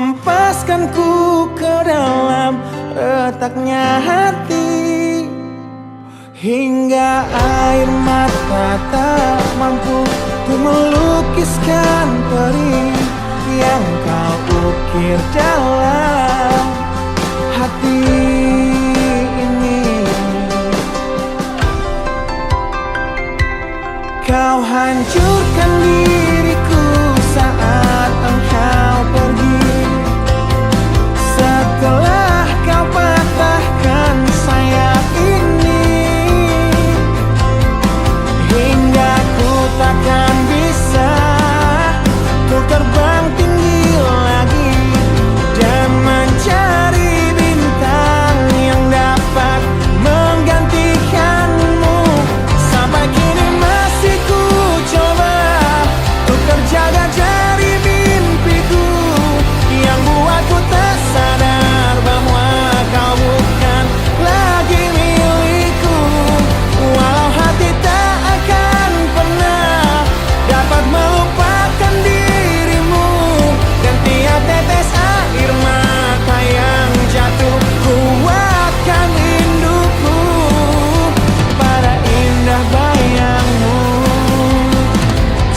hempaskanku ke dalam retaknya hati, hingga air mata tak mampu untuk melukiskan perih yang kau ukir dalam hati ini. Kau hancurkan diriku saat engkau pergi, setelah kau patahkan sayap ini, hingga ku takkan bisa untuk terbang tinggi lagi dan mencari bintang yang dapat menggantikanmu. Sampai kini masih ku coba untuk terjaga dari mimpiku yang buatku tak sadar bahwa kau bukan lagi milikku. Walau hati tak akan pernah dapat melupakan dirimu, dan tiap tetes air mata yang jatuh kuatkan rinduku pada indah bayangmu,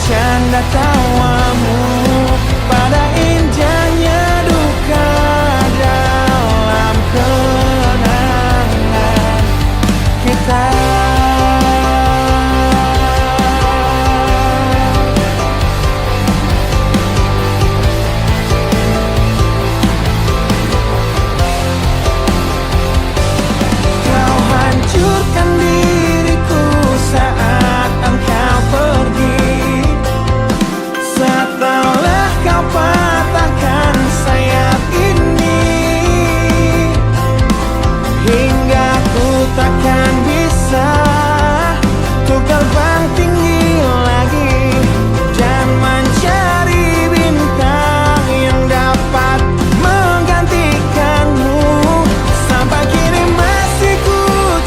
canda tawamu, pada indahnya duka dalam kenangan kita. Kau hancurkan diriku saat engkau pergi, setelah kau patahkan sayap ini, hingga ku takkan bisa untuk terbang tinggi lagi dan mencari bintang yang dapat menggantikanmu. Sampai kini masih ku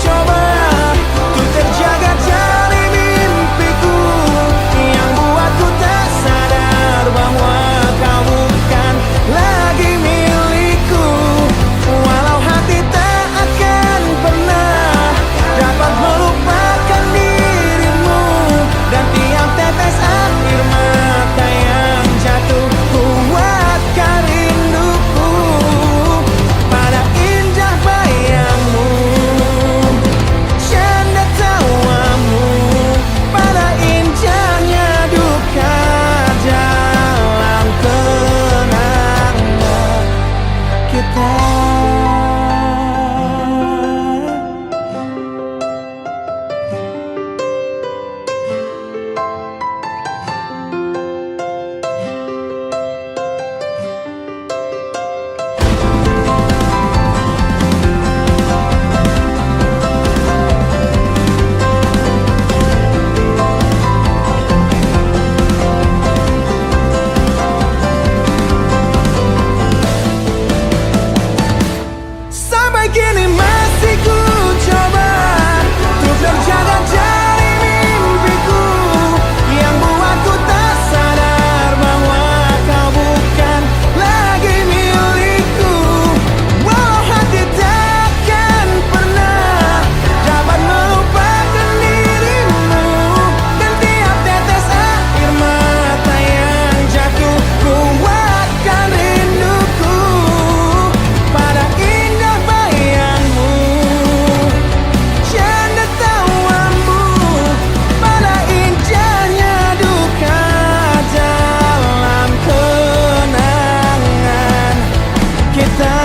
coba untuk terjaga dari mimpiku yang buatku tak sadar bahwa kau bukan lagi milikku. Walau hati tak akan pernah dapat melupakan dirimu, dan tiap tetes air mata yang jatuh kuatkan rinduku pada indah bayangmu, canda tawamu, pada indahnya duka dalam kenangan kita. Sampai kini masih ku coba untuk terjaga dari mimpiku yang buatku tak sadar bahwa kau bukan lagi milikku. Walau hati takkan pernah dapat melupakan dirimu, dan tiap tetes air mata yang jatuh kuatkan rinduku pada indah bayangmu, canda tawamu, pada indahnya duka dalam kenangan kita.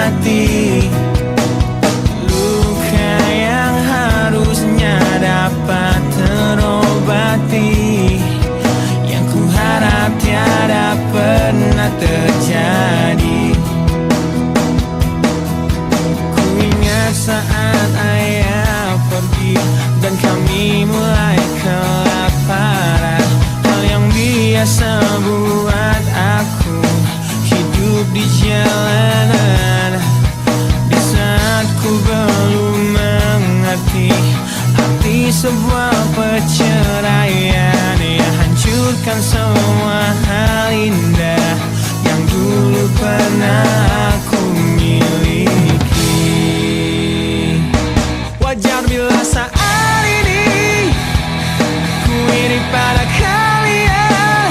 hati. Luka yang harusnya dapat terobati, yang ku harap tiada pernah terjadi. Ku ingat saat ayah pergi dan kami mulai kelaparan. Hal yang biasa buat aku hidup di jalanan. Di saat ku belum mengerti arti sebuah perceraian yang hancurkan semua hal indah yang dulu pernah aku miliki. Wajar bila saat ini ku iri pada kalian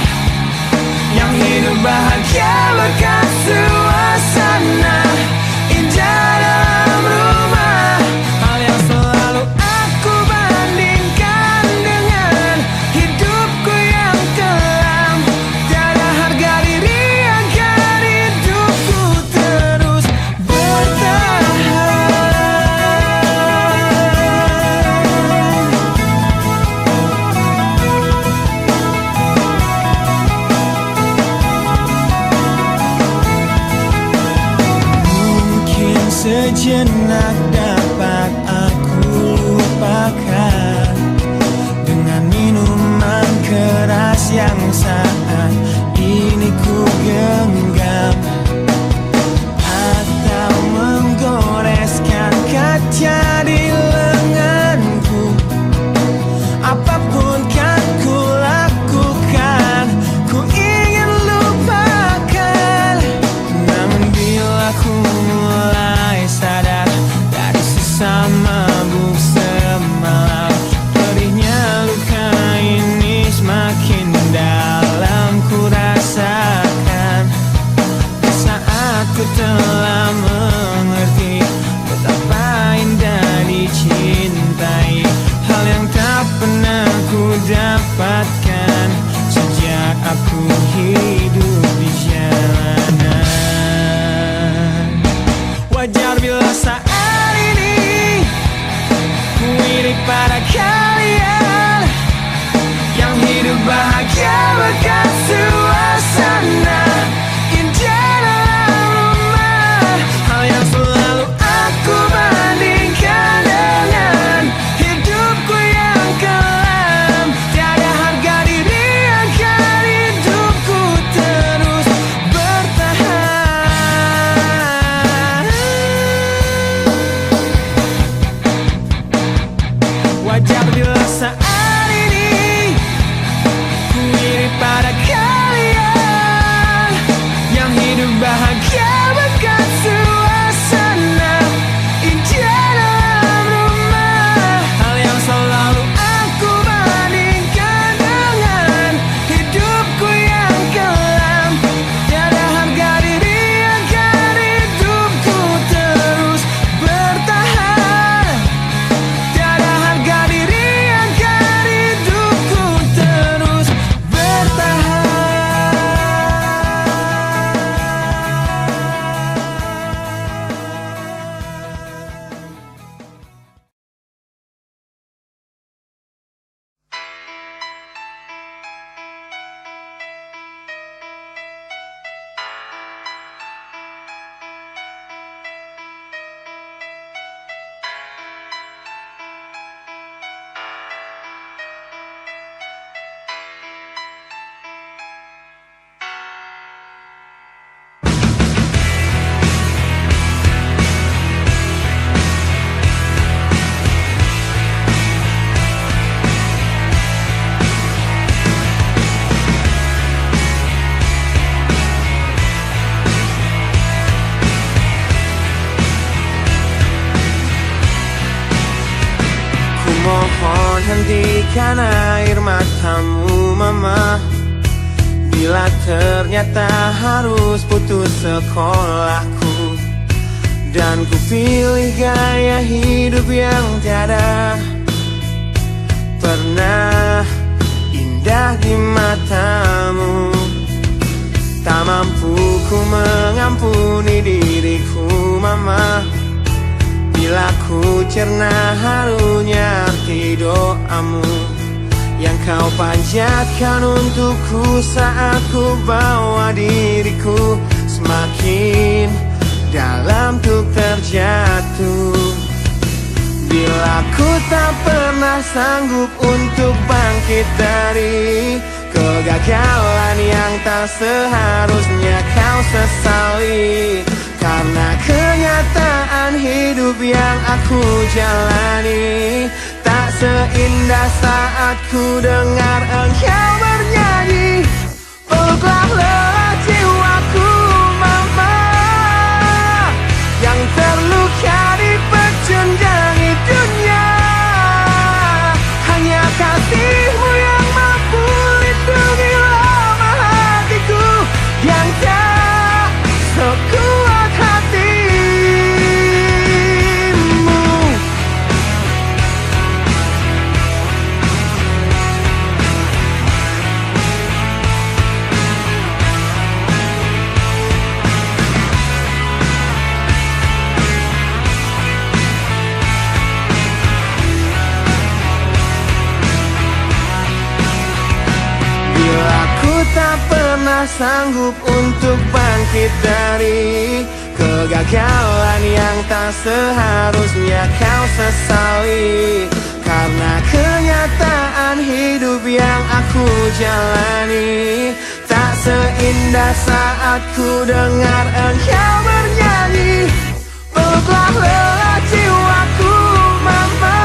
yang hidup bahagia berkat suasana indah dalam rumah. Hal yang selalu aku bandingkan dengan hidupku yang kelam. Tiada harga diri agar hidupku terus bertahan. Mungkin sejenak dapat aku lupakan dengan minuman keras yang saat ini ku genggam, atau menggoreskan kaca di lenganku. Apapun kan ku lakukan, ku ingin lupakan. Namun bila ku mulai sadar dari sisa mabuk semalam, pedihnya luka ini semakin dalam ku rasakan. Di saat ku telah mengerti betapa indah dicintai, hal yang tak pernah ku dapatkan sejak aku hidup di jalanan. Wajar bila saat ini ku iri pada kalian yang hidup bahagia berkat suasana indah dalam rumah. Hal yang selalu aku bandingkan dengan hidupku yang kelam. Tiada harga diri agar hidupku terus bertahan. Wajar bila saat ini ku iri pada kalian yang hidup bahagia berkat suasana indah dalam rumah. Hal yang selalu aku bandingkan dengan hidupku yang kelam. Tiada harga diri agar hidupku terus bertahan. Tiada harga diri agar hidupku terus bertahan. Mohon hentikan air matamu mama, bila ternyata harus putus sekolahku. Dan ku pilih gaya hidup yang tiada pernah indah di matamu. Tak mampu ku mengampuni diriku Bila ku cerna harunya arti doamu yang kau panjatkan untukku saat ku bawa diriku semakin dalam untuk terjatuh. Bila ku tak pernah sanggup untuk bangkit dari kegagalan yang tak seharusnya kau sesali, karena kenyataan hidup yang aku jalani tak seindah saat ku dengar engkau bernyanyi. Peluklah lelah jiwaku mama yang terluka di pecundangi dunia. Hanya kasihmu yang mampu lindungi lama hatiku yang tak sekuat hatimu. Bila ku tak pernah sanggup untuk bangkit dari kegagalan yang tak seharusnya kau sesali, karena kenyataan hidup yang aku jalani tak seindah saat ku dengar engkau bernyanyi. Peluklah lelah jiwaku mama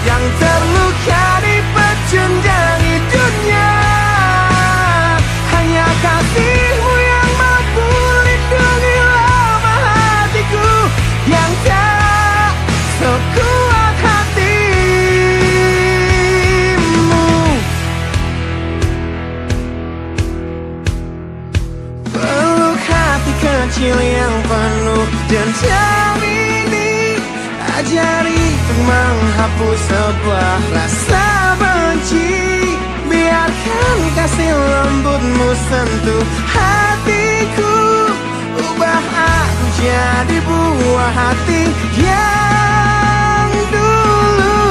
yang terluka di pecundangi dunia. Hanya kasihmu yang mampu lindungi lama hatiku yang tak sekuat hatimu. Peluk hati kecil yang penuh dendam ini, ajari untuk menghapus sebuah rasa benci. Biarkan kasih lembutmu sentuh hatiku, ubah aku jadi buah hati yang dulu.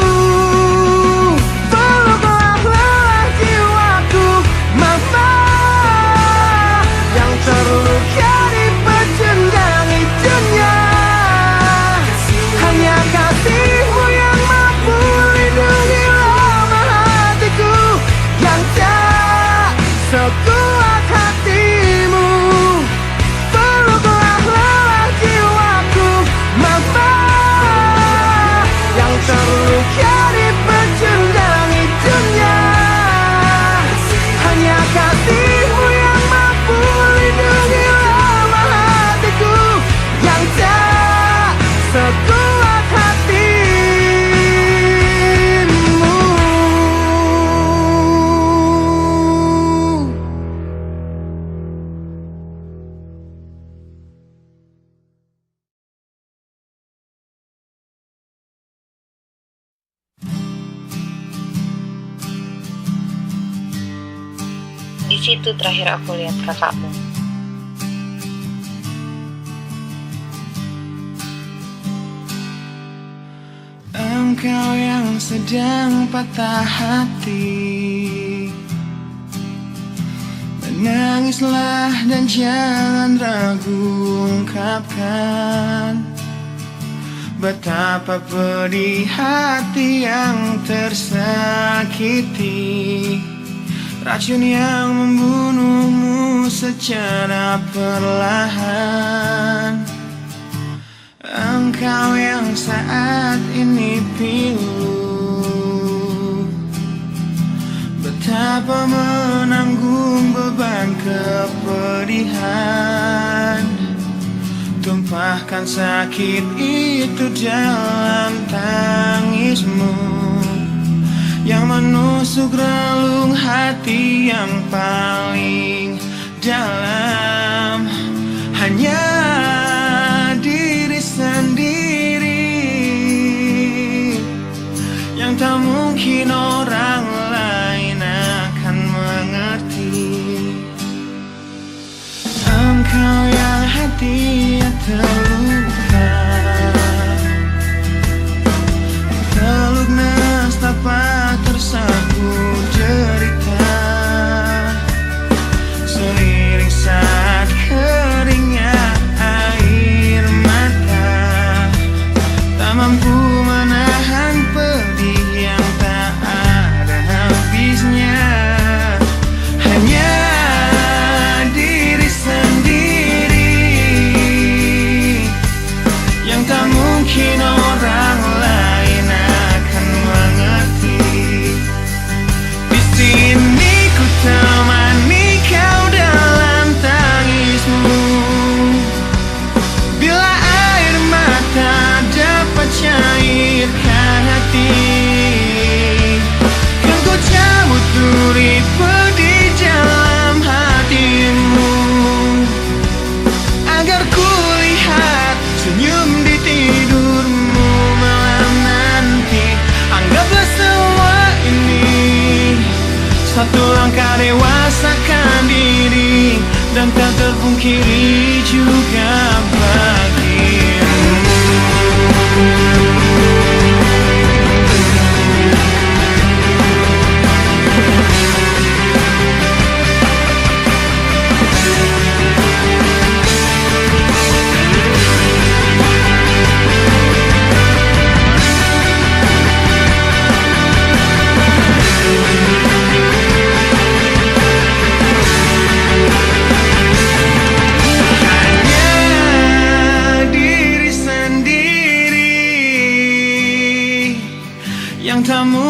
Peluklah lelah jiwaku mama yang terluka di pecundangi dunia. Hanya kasihmu yang mampu lindungi lama hatiku yang tak sekuat hatimu. Peluklah lelah jiwaku mama yang terluka di pecundangi dunia. Hanya kasihmu yang mampu lindungi lama hatiku yang tak sekuat hatimu. Di situ terakhir aku lihat kakakmu. Engkau yang sedang patah hati, menangislah dan jangan ragu ungkapkan betapa pedih hati yang tersakiti. Racun yang membunuhmu secara perlahan. Engkau yang saat ini pilu, betapa menanggung beban kepedihan. Tumpahkan sakit itu dalam tangismu yang menusuk relung hati yang paling dalam. Hanya diri sendiri yang tak mungkin orang lain akan mengerti. Engkau yang hati terluka,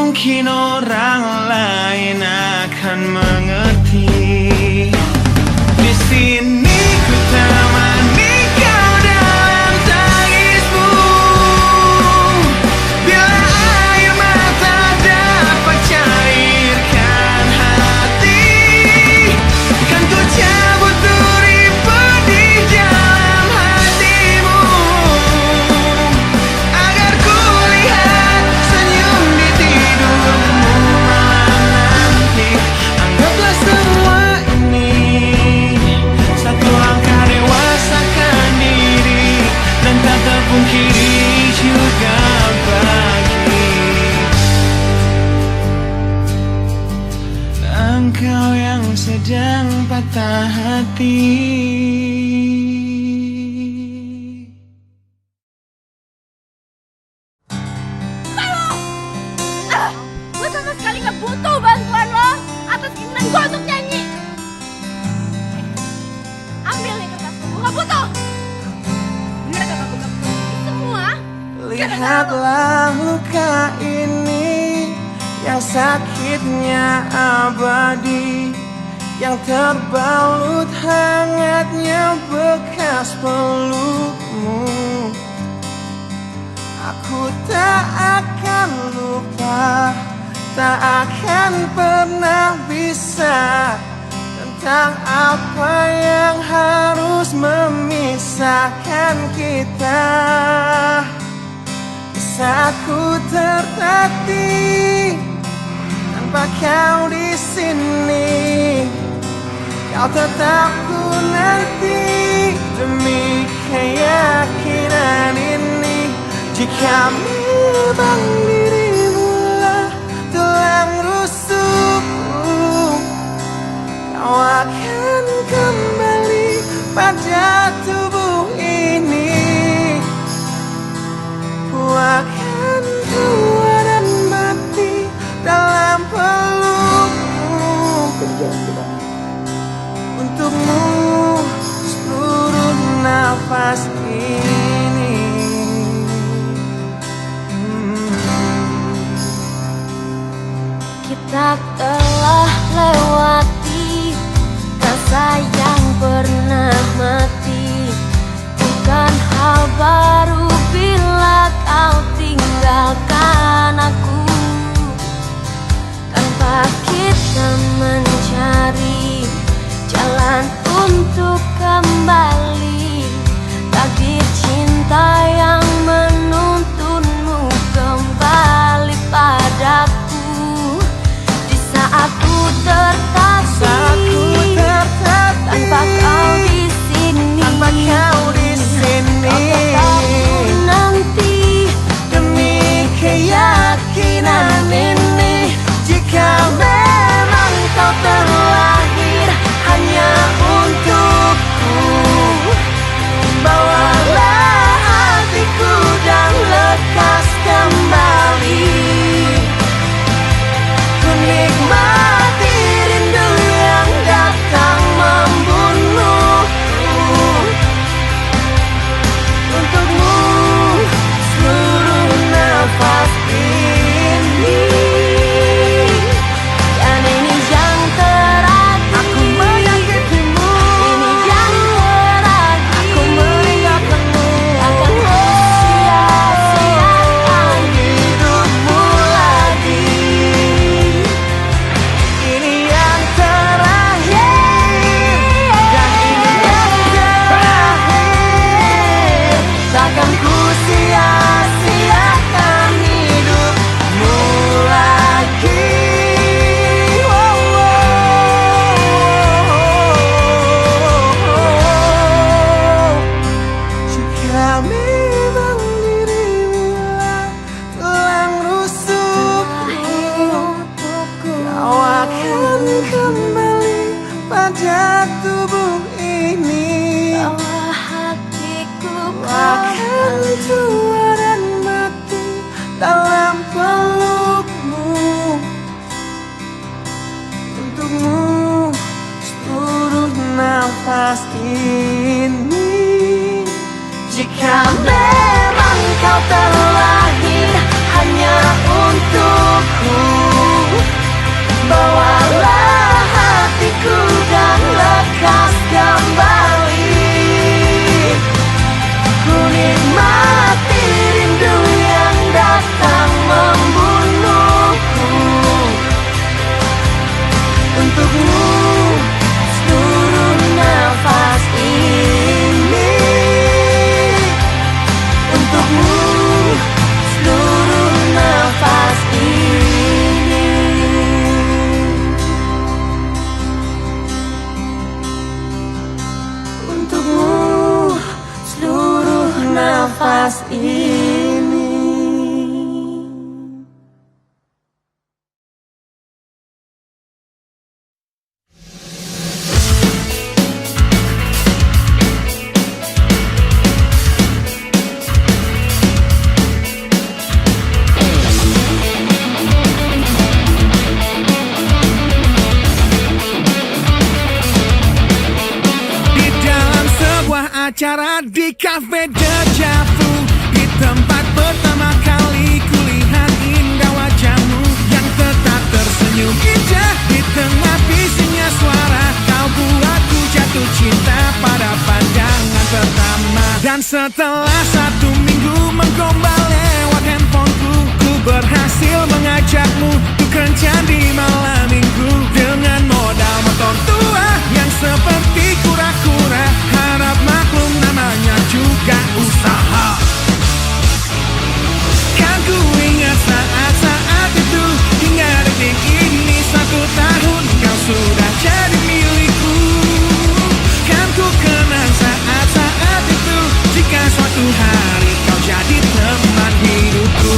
mungkin orang lain akan mengerti. Di sini ku temani kau dalam tangismu. Bila air mata dapat cairkan hati, kan ku cabut durimu di dalam hatimu, agar ku lihat senyum di tidurmu malam nanti. Anggaplah semua ini satu langkah dewasakan diri, dan tak terpungkiri juga bagi engkau yang sedang patah hati. Gue sama sekali gak butuh bantuan lo atas keinginan gue untuk nyanyi. Ambil nih kertas gue gak butuh. Bener kata gue gak butuh semua. Lihatlah luka ini yang sakitnya abadi, yang terbalut hangatnya bekas pelukmu. Aku tak akan lupa, tak akan pernah bisa, tentang apa yang harus memisahkan kita. Di saat ku tertatih tanpa kau di sini, kau tetap ku nanti demi keyakinan ini. Jika memang dirimu lah tulang rusukku, kau akan kembali pada tubuh ini. Ku akan tua dan mati dalam pelukmu, untukmu seluruh nafas ini. sepanas ini. Acara di Cafe Deja Vu, di tempat pertama kali kulihat indah wajahmu yang tetap tersenyum indah di tengah bisingnya suara. Kau buatku jatuh cinta pada pandangan pertama. Dan setelah 1 minggu menggombal lewat handphoneku, ku berhasil mengajakmu ku kencan di malam minggu dengan modal motor tua yang seperti kura-kura. Harap maklum namanya juga usaha. Kan ku ingat saat-saat itu, hingga detik ini 1 tahun kau sudah jadi milikku. Kan ku kenang saat-saat itu, jika suatu hari kau jadi teman hidupku.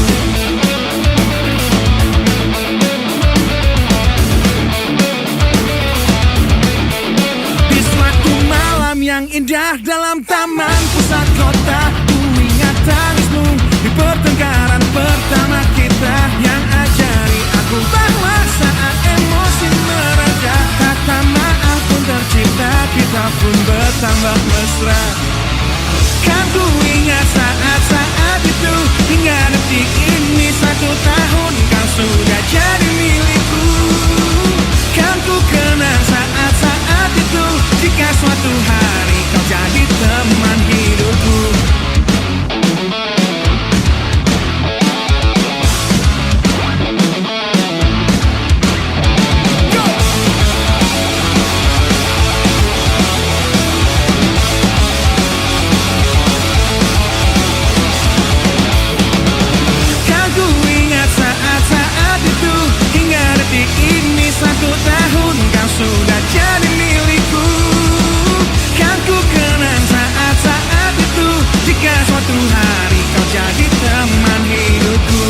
Yang indah dalam taman pusat kota, ku ingat tangismu di pertengkaran pertama kita, yang ajari aku bahwa saat emosi mereda, kata maaf pun tercipta, kita pun bertambah mesra. Kan ku ingat saat-saat itu, hingga detik ini 1 tahun kau sudah jadi milikku. Kan ku kenang saat-saat itu, jika suatu hari kau jadi teman hidupku. Kan ku ingat saat-saat itu, hingga detik ini 1 tahun kau sudah jadi milikku. Kan ku kenang saat-saat itu, jika suatu hari kau jadi teman hidupku.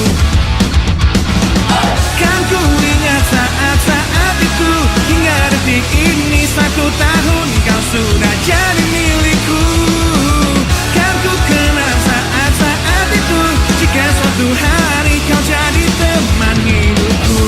Kan ku ingat saat-saat itu, hingga detik ini 1 tahun kau sudah jadi milikku. Kan ku kenang saat-saat itu, jika suatu hari kau jadi teman hidupku.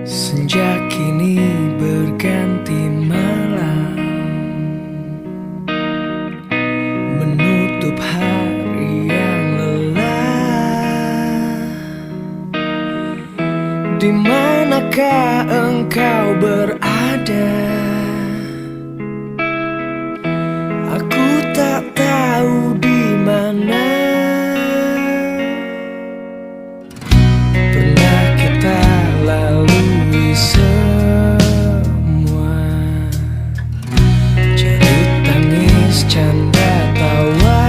Senja kini berganti malam, menutup hari yang lelah. Di manakah engkau berada? Aku tak tahu di mana. Pernah kita lalui semua, jerit tangis, canda tawa.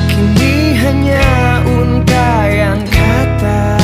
Kini hanya untaian kata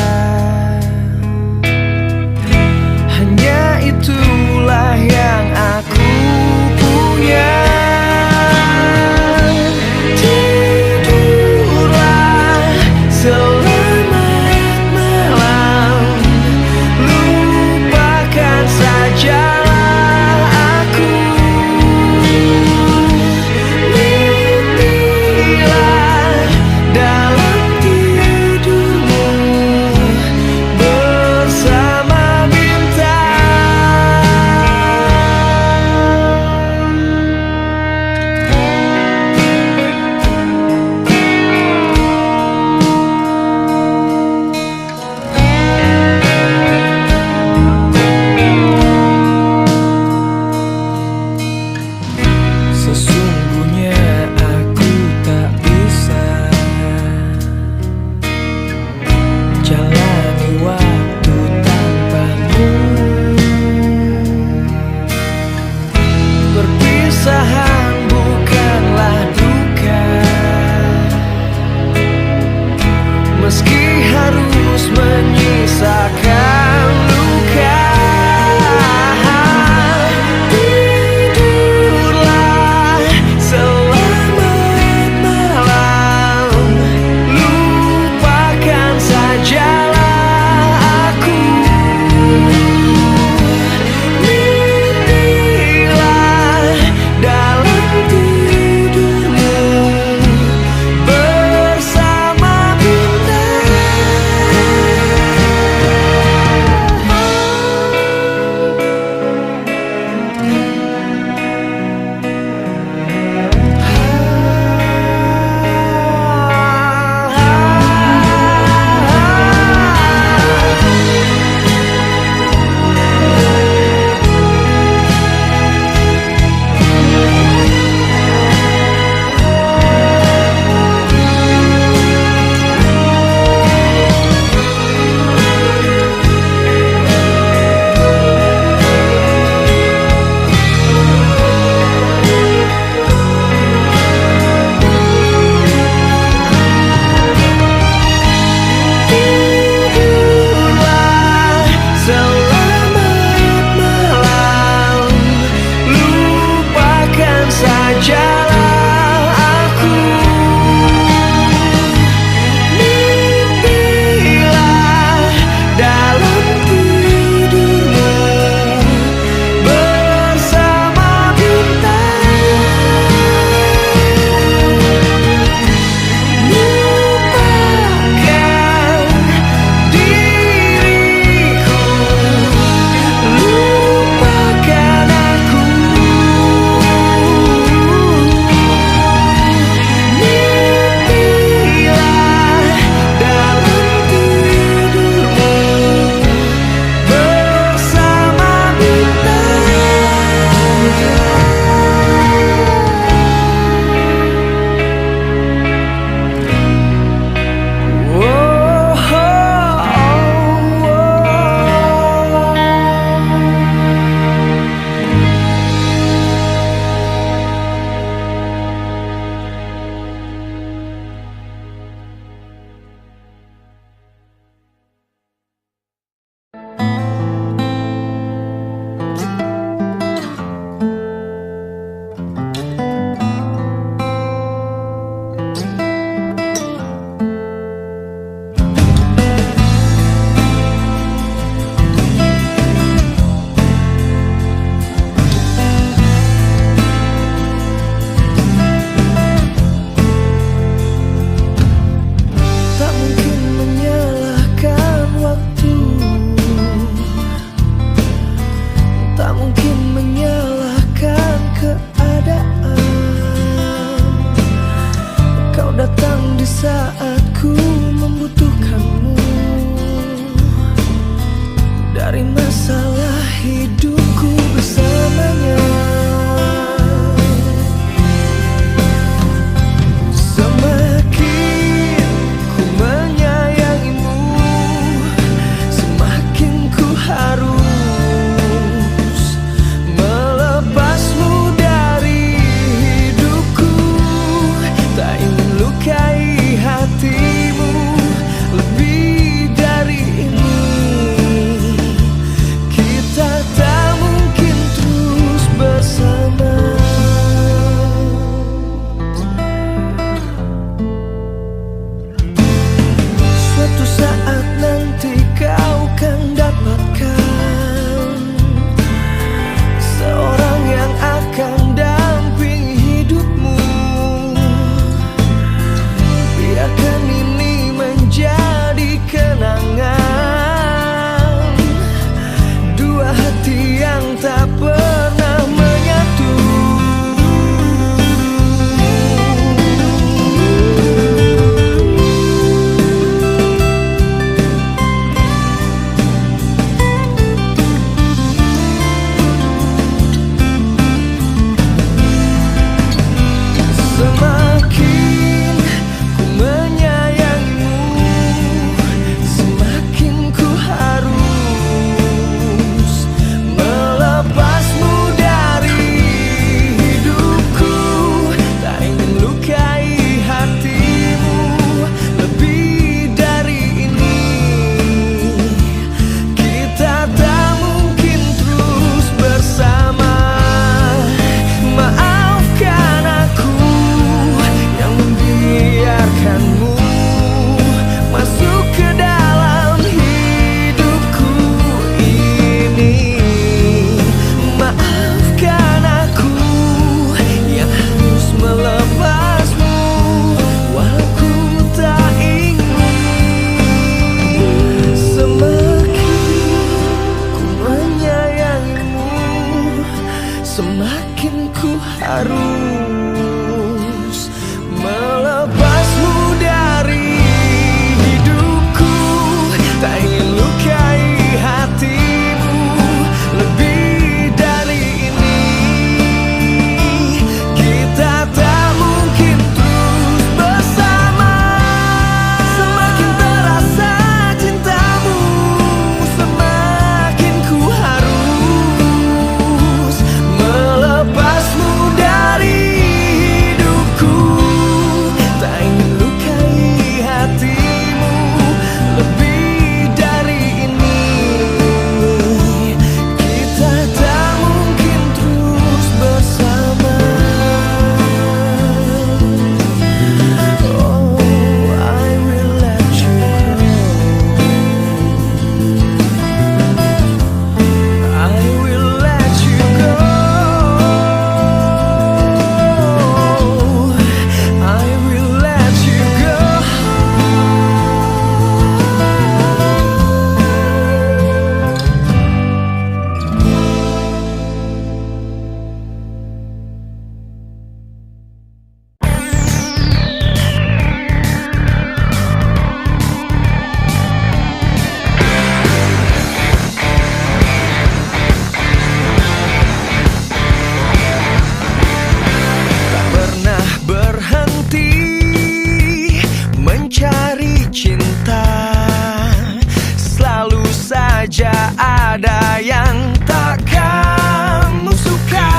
ada yang tak kamu suka.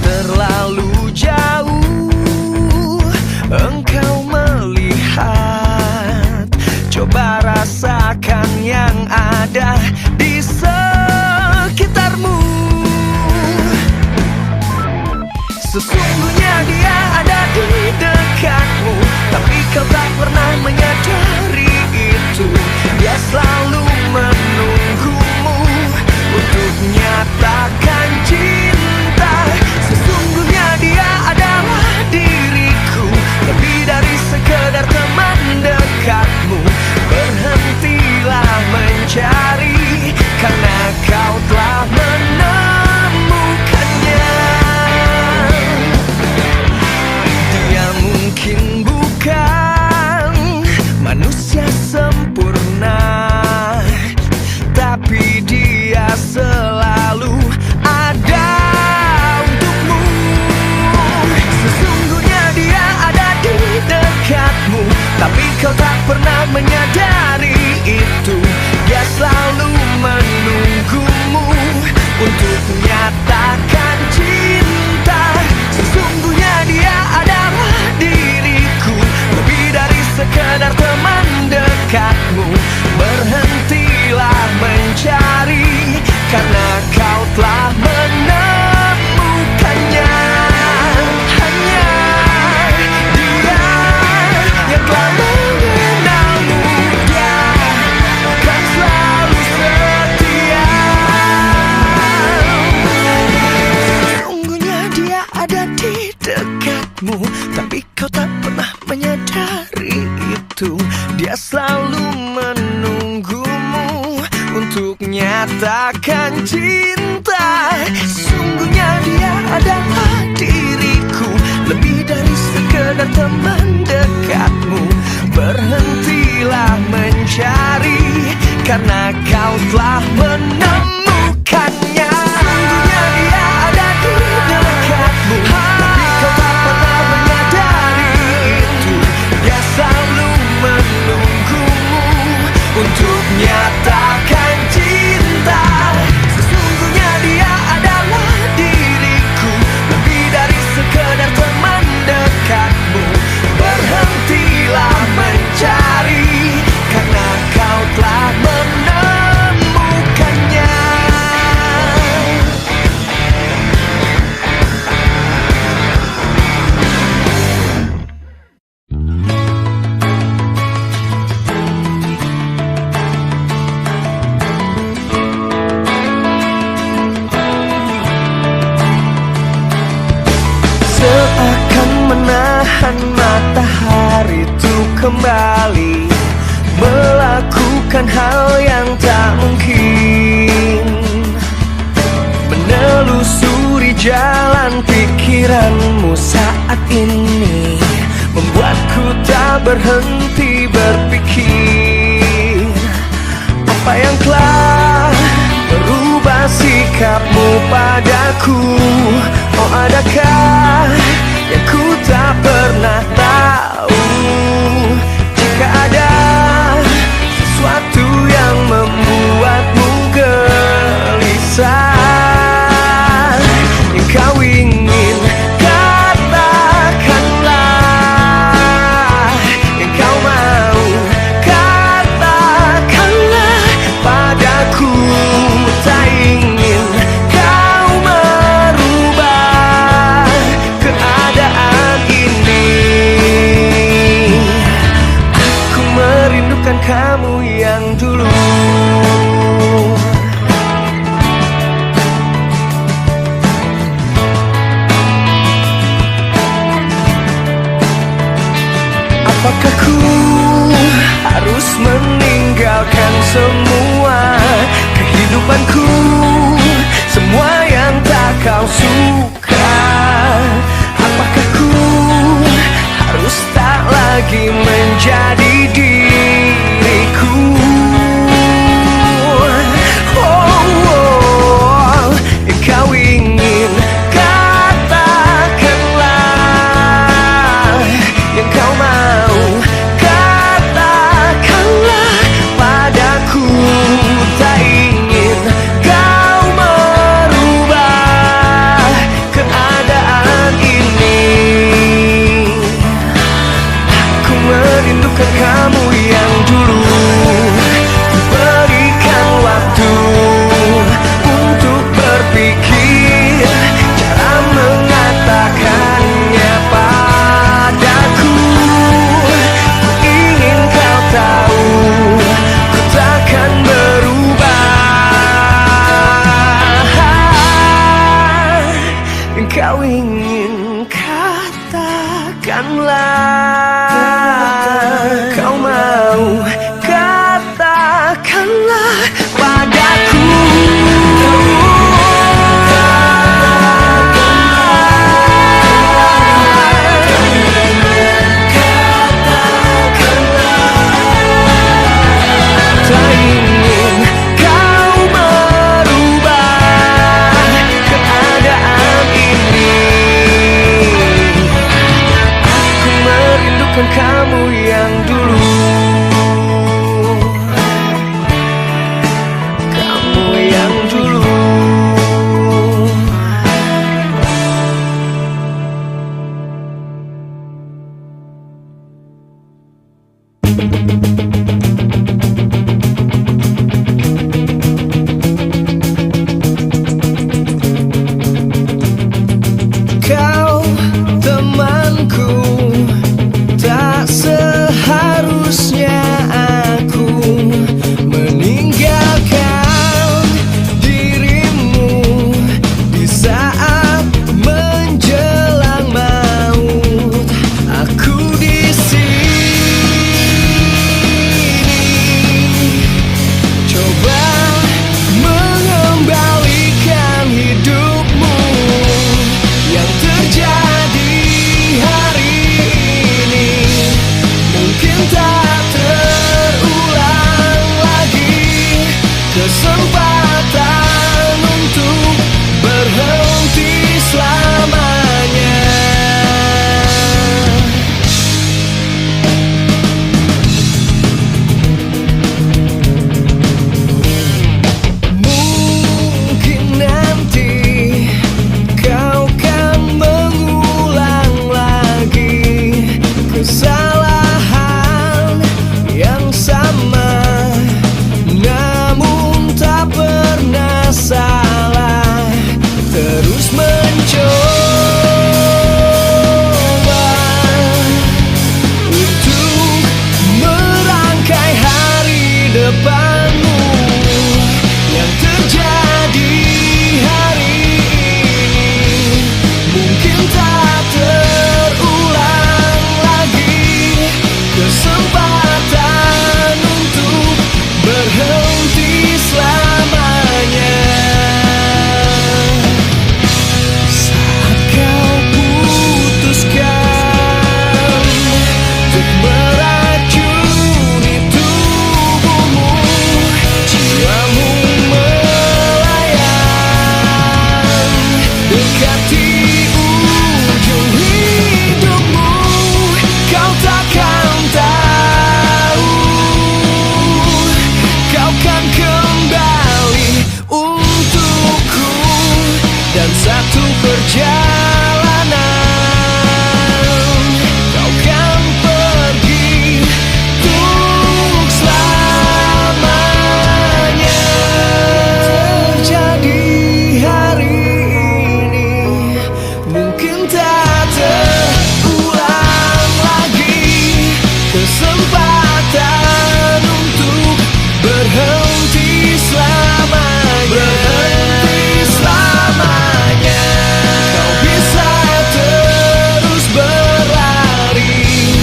Terlalu jauh engkau melihat, coba rasakan yang ada di sekitarmu. Sesungguhnya dia ada di dekatmu, tapi kau tak pernah menyadari itu. Dia selalu menunggumu untuk nyatakan cinta. Sesungguhnya dia adalah diriku, lebih dari sekedar teman dekatmu. Berhentilah mencari, karena kau telah menemukannya. Dia mungkin bukan manusia sempurna, tapi dia selalu ada untukmu. Sesungguhnya dia ada di dekatmu, tapi kau tak pernah menyadari itu. Dia selalu menunggumu untuk nyatakan cinta. Sesungguhnya dia adalah diriku, lebih dari sekedar teman dekatmu. Berhentilah mencari, karena kau telah menemukannya. Hanya dia yang telah mengenalmu. Dia akan selalu setia. Sesungguhnya dia ada di dekatmu, tapi kau tak pernah menyadari itu. Dia selalu menunggumu untuk nyatakan cinta. Sesungguhnya dia adalah diriku, lebih dari sekedar teman dekatmu. Berhentilah mencari, karena kau telah menemukannya. Sesungguhnya dia ada di dekatmu, tapi kau tak pernah menyadari itu. Dia selalu menunggumu untuk nyatakan cinta. Sesungguhnya dia adalah diriku, lebih dari sekedar teman dekatmu. Berhentilah mencari, karena kau telah menemukannya. Seakan menahan matahari itu kembali melakukan hal yang tak mungkin. Menelusuri jalan pikiranmu saat ini membuatku tak berhenti berpikir. Apa yang telah berubah sikapmu padaku? Oh, adakah yang ku tak pernah tahu? Jika ada sesuatu yang membuatmu gelisah, yang kau ingin katakanlah, yang kau mau katakanlah padaku. Tak ingin kau merubah keadaan ini. Aku merindukan kamu yang dulu. Apakah ku harus meninggalkan semua kehidupanku, semua yang tak kau suka? Apakah ku harus tak lagi menjadi diriku? Yang kau ingin katakanlah, yang kau mau katakanlah ingin katakanlah. Kau mau katakanlah padaku. Tak ingin kau merubah keadaan ini. Aku merindukan kamu yang dulu. Kamu yang dulu. Kau temanku, tak seharusnya aku meninggalkan dirimu di saat menjelang maut. Aku di sini coba mengembalikan hidupmu. Yang terjadi hari ini mungkin tak terulang lagi. Kesempatan untuk berhenti selamanya. Mungkin nanti kau kan mengulang lagi kesalahan yang sama, namun tak pernah salah. Terus mencoba untuk merangkai hari depanmu. Yang terjadi hari ini mungkin tak terulang lagi. Kesempatan untuk berhenti selamanya. Saat kau putuskan untuk meracuni tubuhmu, jiwamu melayang dekati ujung hidupmu. Kau takkan tahu, kau kan kembali untukku. Dan satu perjalanan kau kan pergi untuk selamanya. Terjadi hari ini mungkin tak terulang lagi. Kesempatan untuk berhenti selamanya. Berhenti selamanya. Kau bisa terus berlari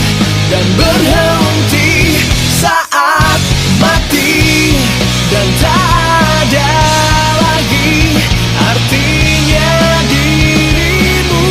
dan berhenti saat mati. Dan tak ada lagi artinya dirimu.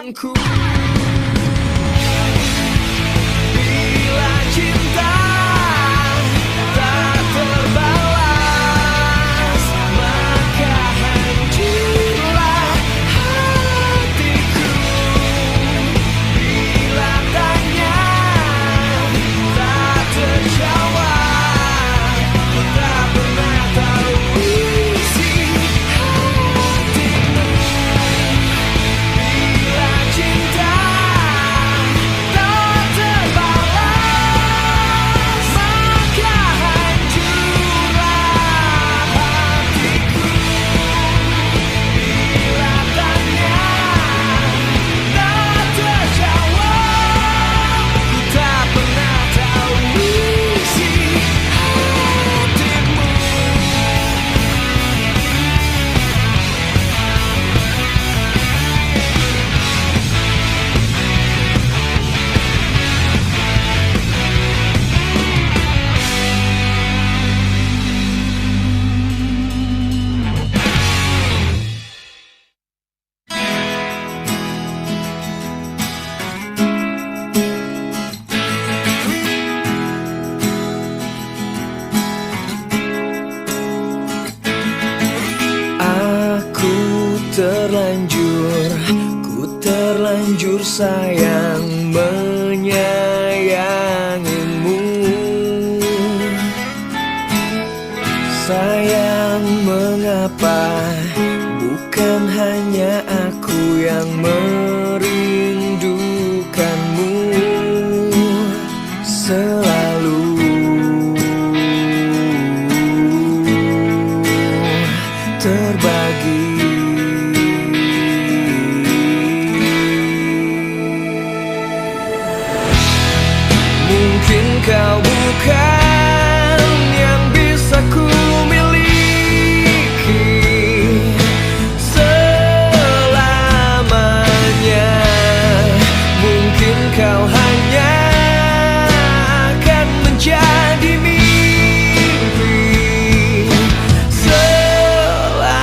sayangku. Bila cinta tak terbalas, maka hancurlah hatiku. Bila tanya tak terjawab, ku tak pernah tahu isi hatimu. Bila cinta tak terbalas, maka hancurlah hatiku. Bila tanya tak terjawab, ku tak pernah tahu isi hatimu. Ku terlanjur sayang menyayangimu. Sayang, mengapa bukan hanya aku yang merindukanmu selalu. Terbagi mungkin kau bukan yang bisa ku miliki selamanya. Mungkin kau hanya akan menjadi mimpi selamanya.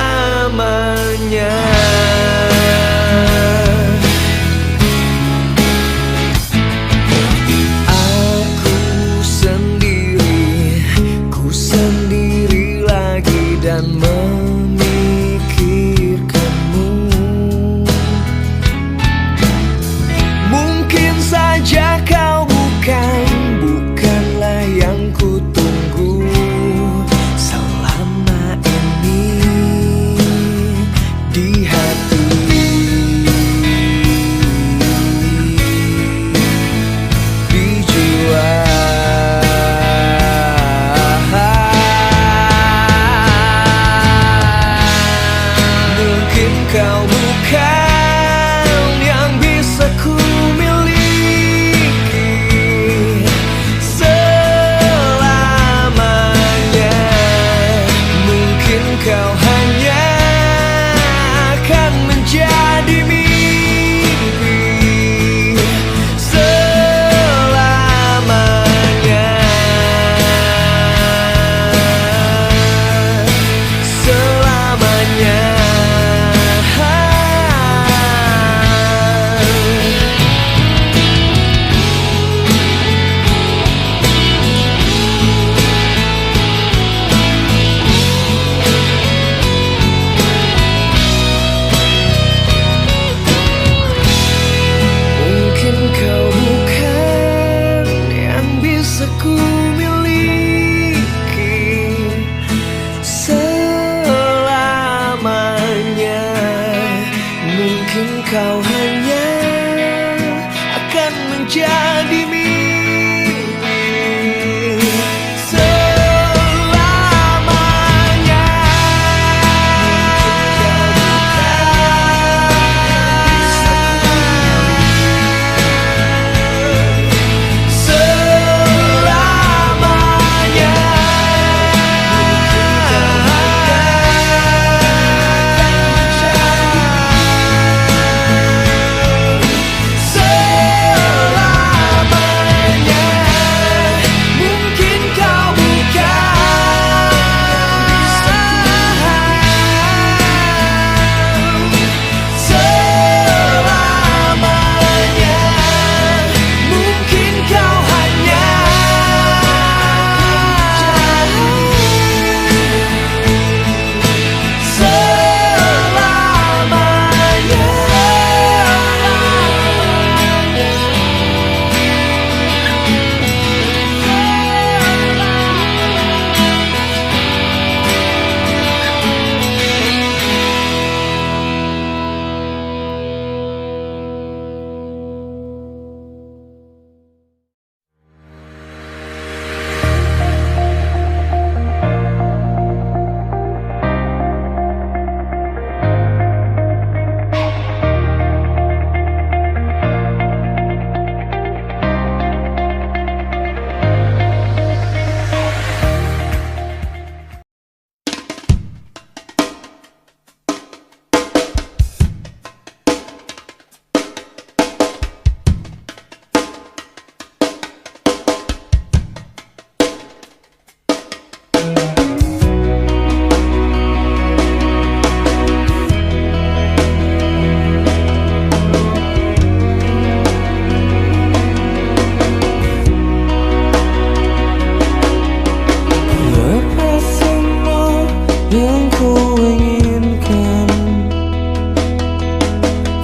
Sendiri lagi dan memikirkanmu. Mungkin saja kau bukanlah yang ku tunggu selama ini di hati. Di jiwa kau bukan yang bisa ku miliki selamanya. Mungkin kau hanya akan menjadi mimpi selamanya. Selamanya. Kau bukan yang bisa ku miliki selamanya. Mungkin kau hanya akan menjadi mimpi selamanya. Selamanya. yang ku inginkan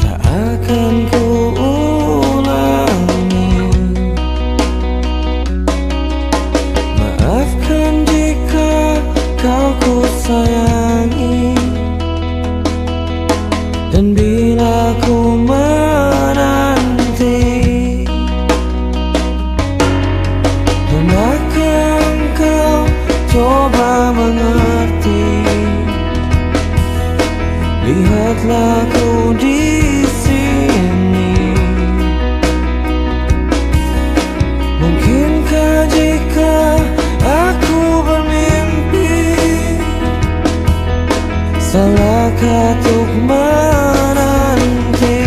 tak akan ku ulangi. Maafkan jika kau ku sayangi, dan bila ku menanti, hendaknya kau coba mengerti. Lihatlah ku di sini. Mungkinkah jika aku bermimpi, salahkah untuk menanti?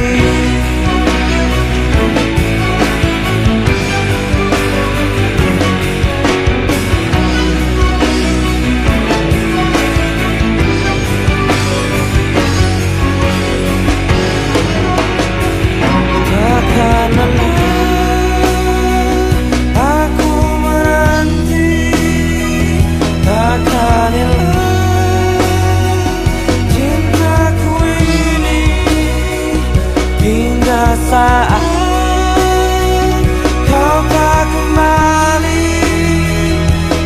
Takkan lelah aku menanti, takkan hilang cintaku ini, hingga saat kau tak kembali,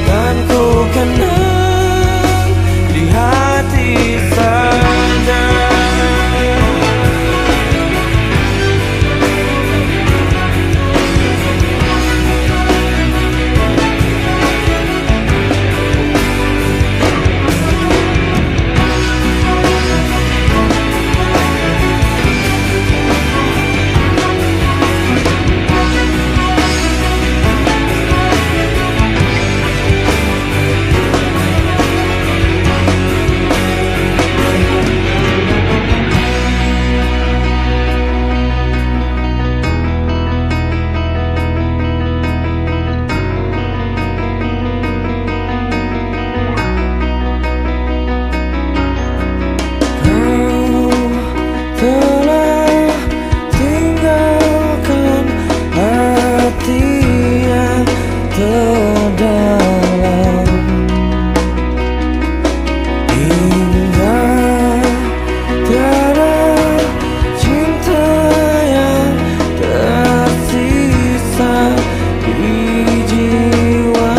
kan ku kenang di hati saja. Telah tinggalkan hati yang terdalam, hingga tiada cinta yang tersisa di jiwa.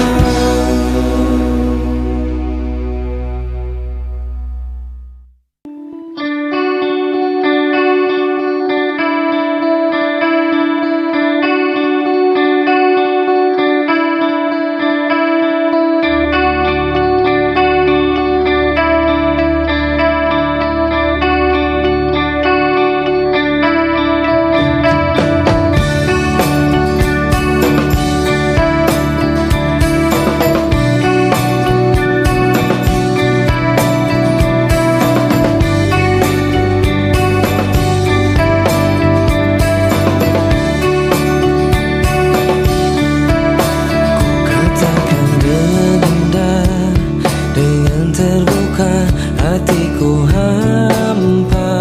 Terbuka hatiku hampa,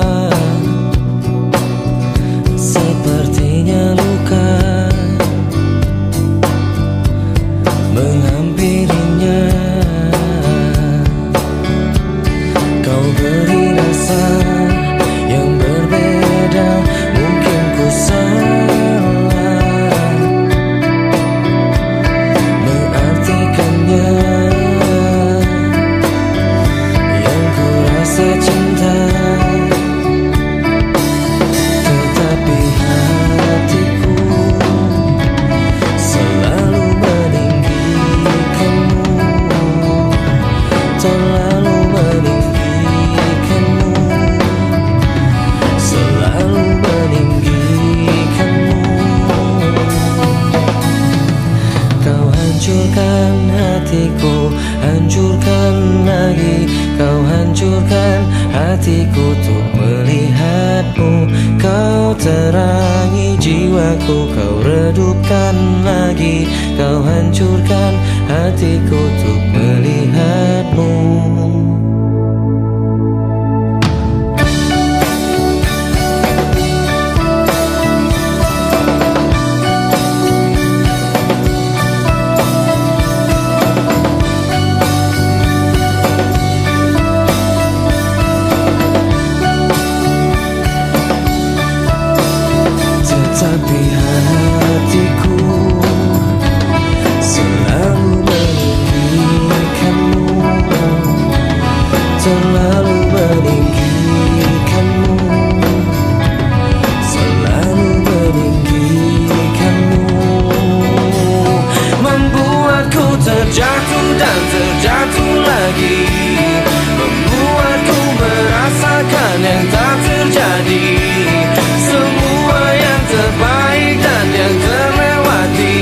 sepertinya luka menghampirinya. Kau beri rasa yang berbeda, mungkin ku salah mengartikannya. Cinta, tetapi hatiku selalu meninggikanmu, terlalu meninggikanmu, selalu meninggikanmu. Kau hancurkan hatiku, hancurkan lagi. Kau hancurkan hatiku untuk melihatmu. Kau terangi jiwaku, kau redupkan lagi. Kau hancurkan hatiku untuk melihatmu. selalu meninggikanmu, selalu meninggikanmu, membuatku terjatuh dan terjatuh lagi, membuatku merasakan yang tak terjadi, semua yang terbaik dan yang terlewati,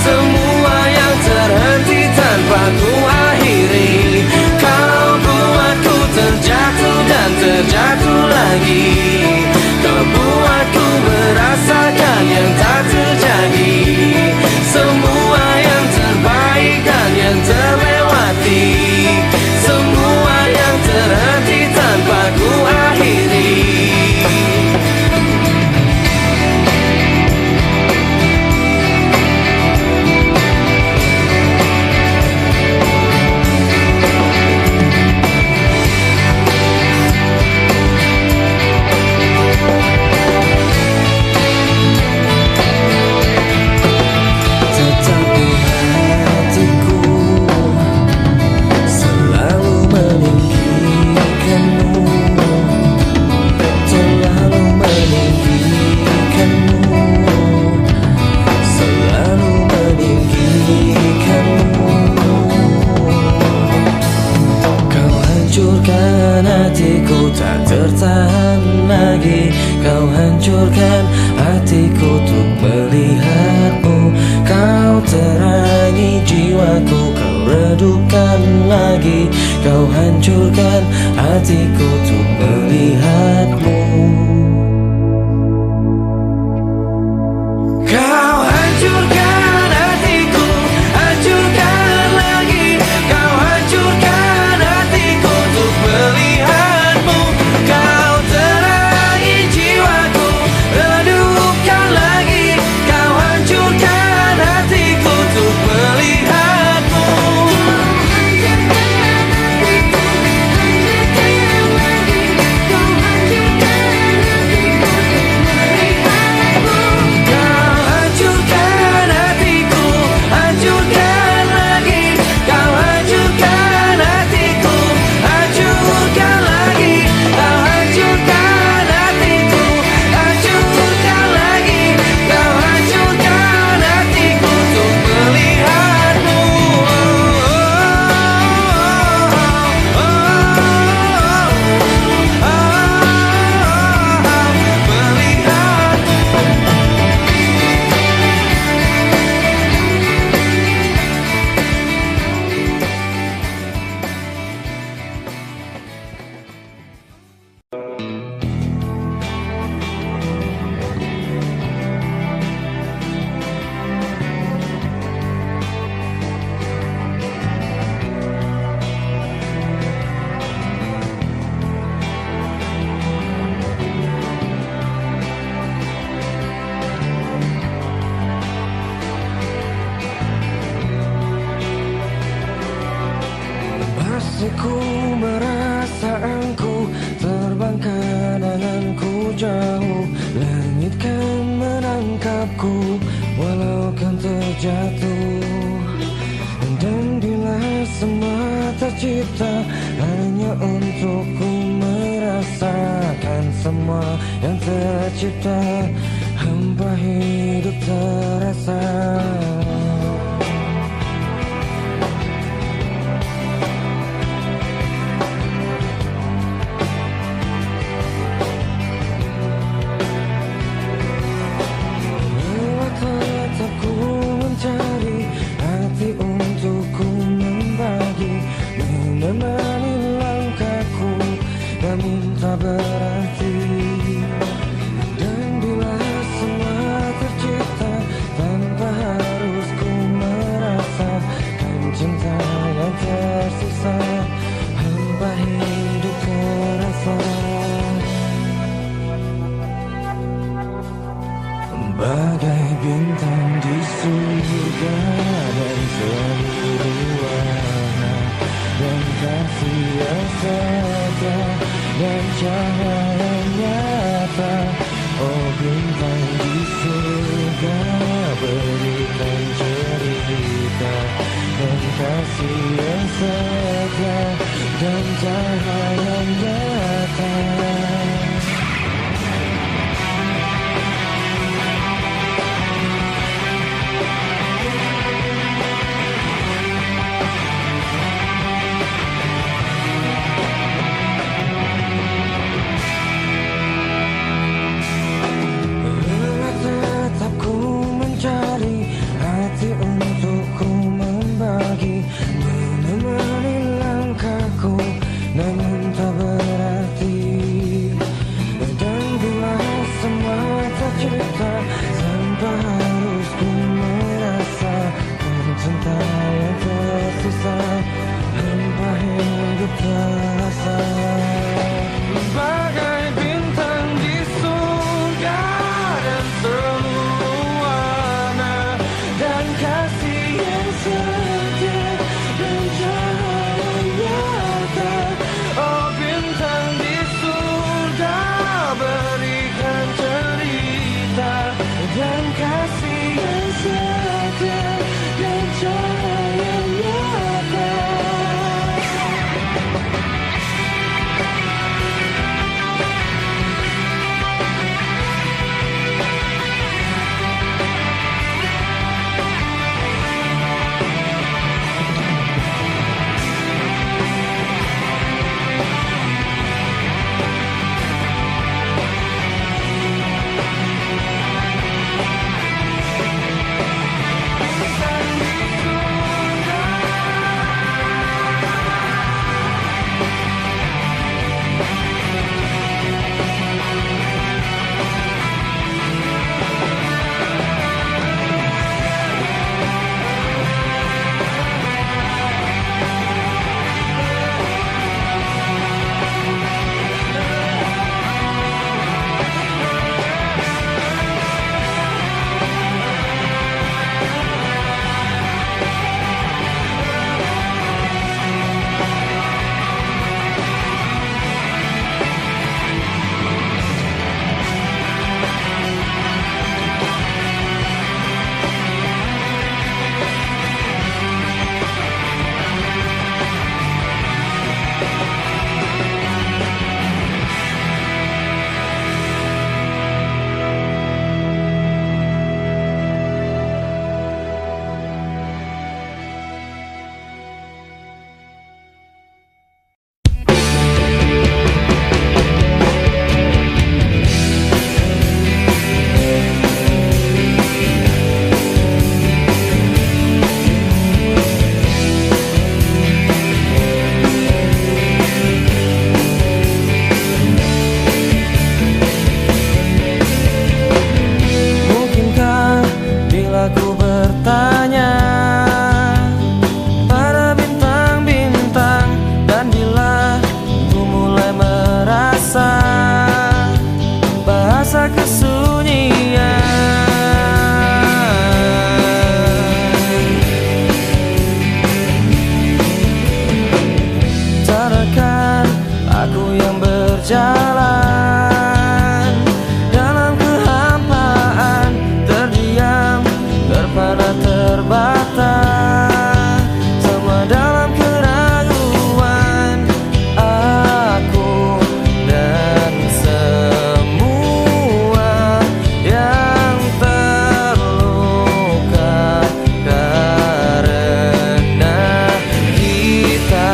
semua yang terhenti tanpa ku akhiri. Kau buatku terjatuh dan terjatuh lagi, kau buatku merasakan yang tak terjadi, semua yang terbaik dan yang terlewati, semua yang terhenti tanpa ku akhiri. Hatiku tak tertahan lagi, kau hancurkan hatiku untuk melihatmu, kau terangi jiwaku, kau redupkan lagi, kau hancurkan hatiku untuk melihatmu. Kau hancurkan hatiku, hancurkan lagi, kau hancurkan hatiku untuk melihatmu, kau terangi jiwaku, redupkan lagi, kau hancurkan hatiku untuk melihatmu. Ku merasa engkau terbang kenanganku jauh, langit kan menangkapku walau kan terjatuh. Dan bila semua tercipta hanya untukku merasakan semua yang tercipta, hampa hidup terasa. Menemani langkahku dan minta berarti. Dan bila semua tercipta tanpa harus ku merasakan cinta yang tersisa, hampa hidup terasa. Bagai bintang di surga dan seluruh warna dan kasih yang setia dan cahaya nyata. Oh bintang di surga, berikan cerita dan kasih yang setia dan cahaya nyata. Tetap ku mencari hati untuk ku membagi, menemani langkahku namun tak berarti. Dan bila semua tercipta tanpa harus ku merasa, cinta yang tersisa hampa hidup terasa. Bagai bintang di surga dan seluruh warna, dan kasih yang setia dan cahaya nyata. Oh bintang di surga, berikan cerita dan kasih yang setia dan cahaya nyata. Mungkinkah bila ku bertanya pada bintang-bintang, dan bila ku mulai merasa bahasa kesunyian, tarakan aku yang berjalan dalam kehampaan, terdiam, terpana, terbata, semua dalam keraguan. Aku dan semua yang terluka karena kita.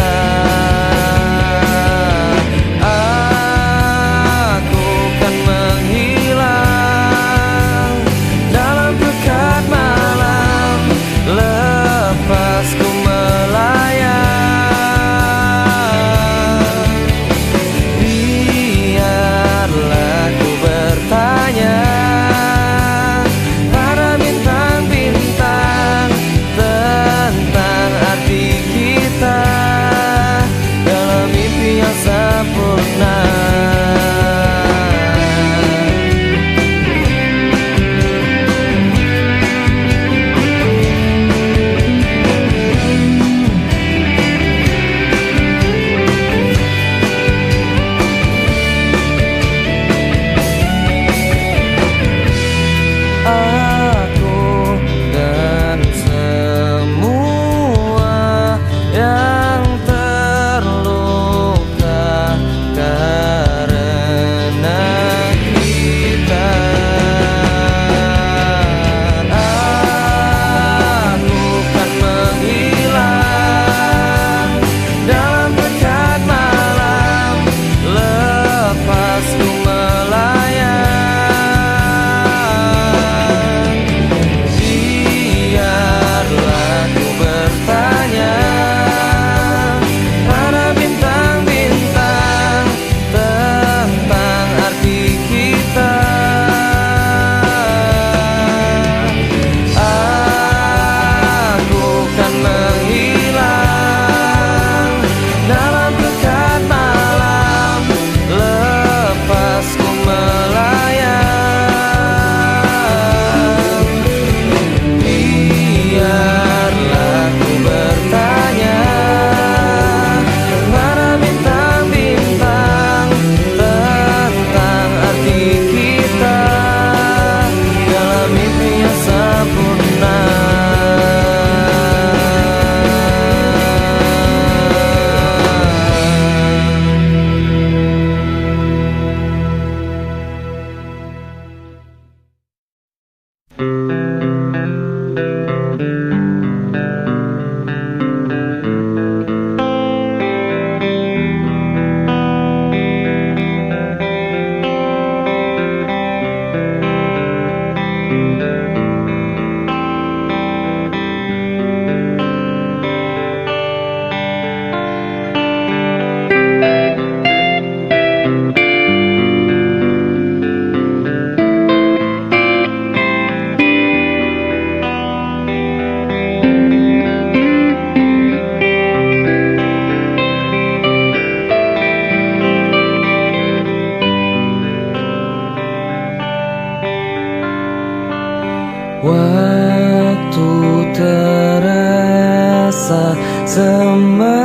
Waktu terasa semakin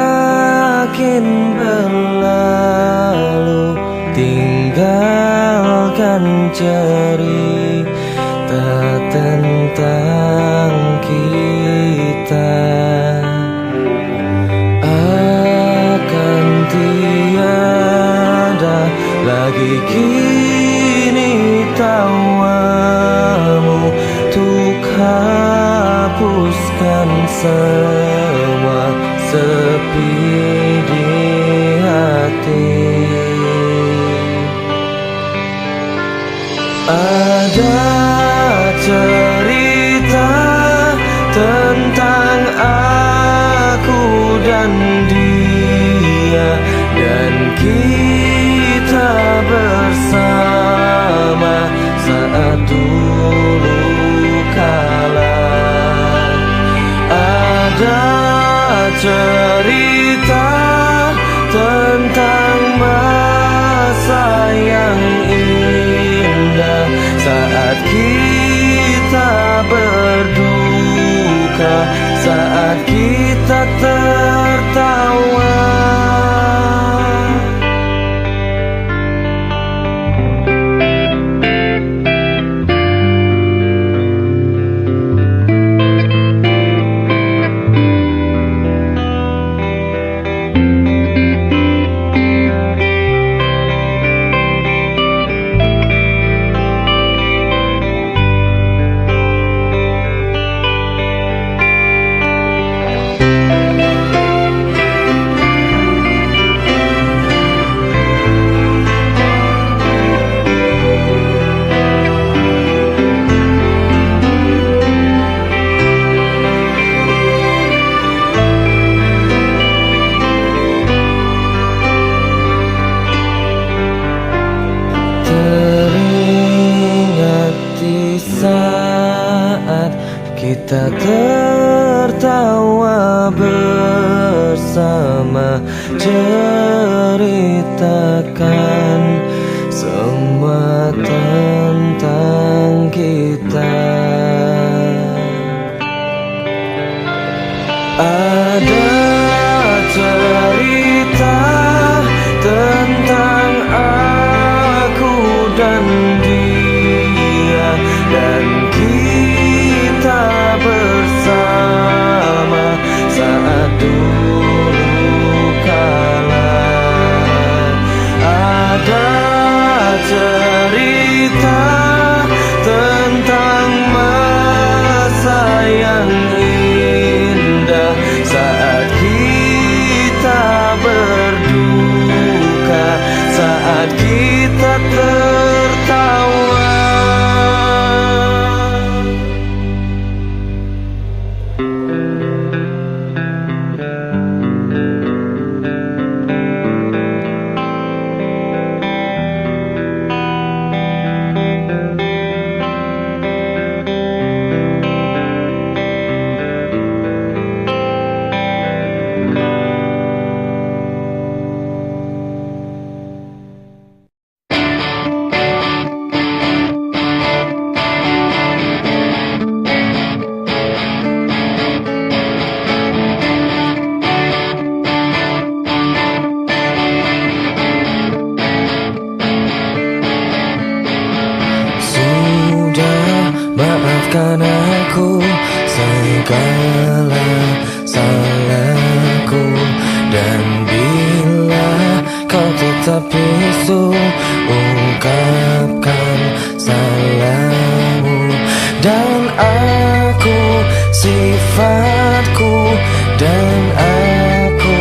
berlalu, tinggalkan cerita tentang kita. Akan tiada lagi kini tawamu untuk hapuskan semua sepi di hati. Ada cerita tentang aku dan dia, dan kita bersama saat dulu kala. Ada cerita tentang masa yang indah saat kita berduka, saat kita tertawa. Saat kita tertawa bersama, ceritakan semua tentang kita. Ada cerita tentang aku dan dia, dan kita bersama saat dulu kala. Ada cerita tentang masa yang indah saat kita berduka, saat kita tertawa. Maafkan aku segala salahku, dan bila kau tetap bisu, ungkapkan salahmu. Dan aku sifatku, dan aku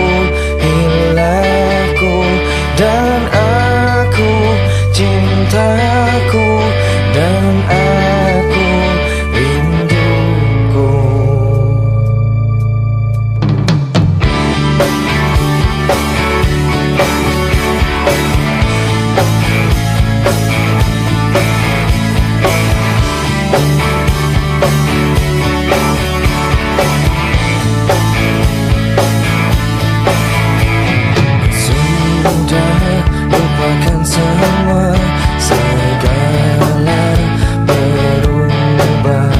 hilafku, dan aku cintaku, dan aku rinduku. Sudah lupakan semua, segala berubah.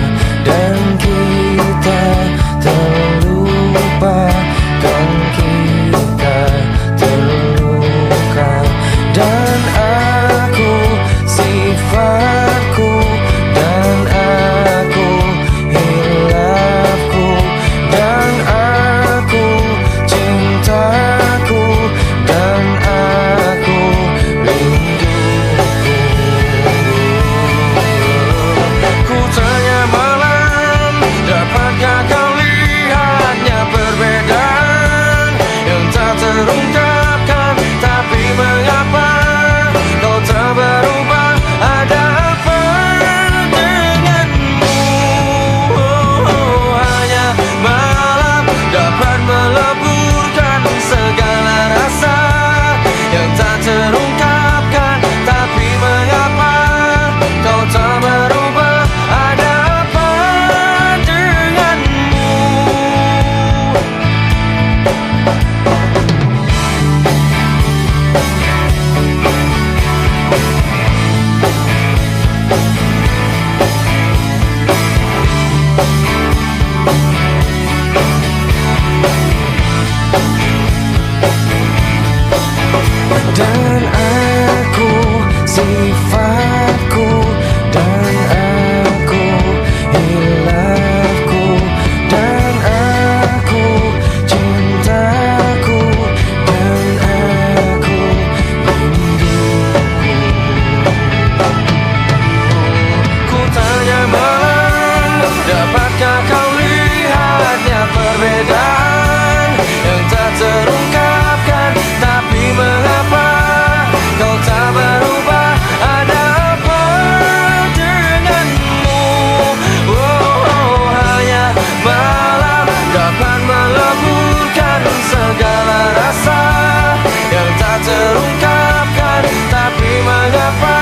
tak terungkapkan. Tapi mengapa